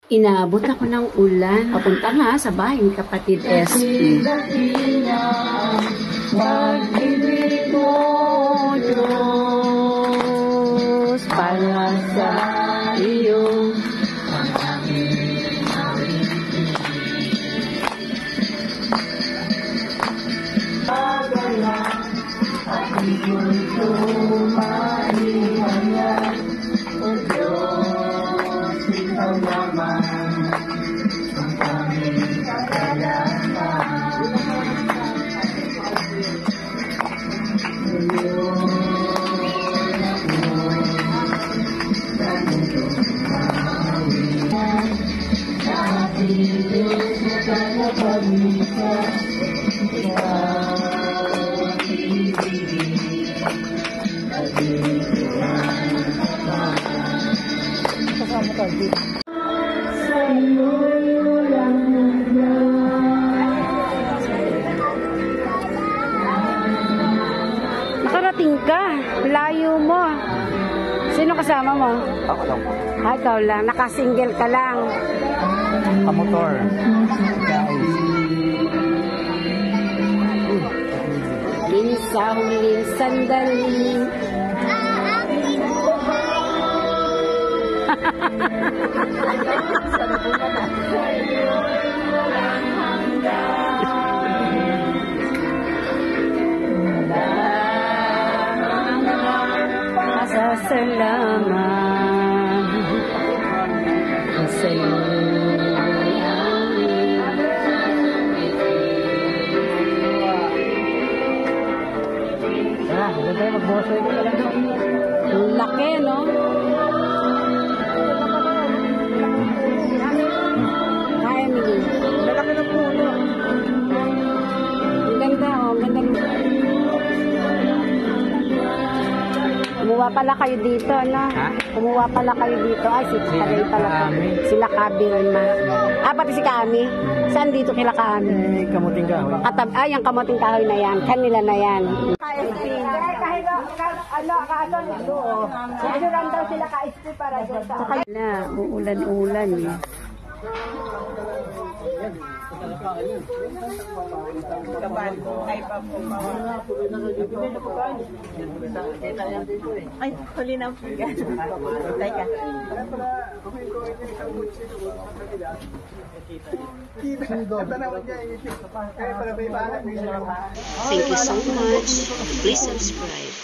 Inabot ako ng ulan. Papunta nga sa bahay ni kapatid SP. Pag-ibig mo, Diyos, para sa iyo. Nakarating ka, layo mo. Sino kasama mo? Ako lang po. Ay, ikaw lang. Nakasingle ka lang. Kamotor. Sa huling sandali. Masasalamat sa'yo. Laki, no? Kaya nila. Lalaki na puno. Ang ganda, oh. Ang ganda. Kumuha pala kayo dito, no? Ha? Kumuha pala kayo dito. Ay, si Tagay pala. Sila Kabirma. Ah, pati si Kami. Saan dito kila Kami? Kamuting kahoy. Ay, ang kamuting kahoy na yan. Kanila na yan. Siguran daw sila ka-SP para doon sa... Na, uulan-ulan eh. Ay, huli na po. Teka. Thank you so much. Please subscribe.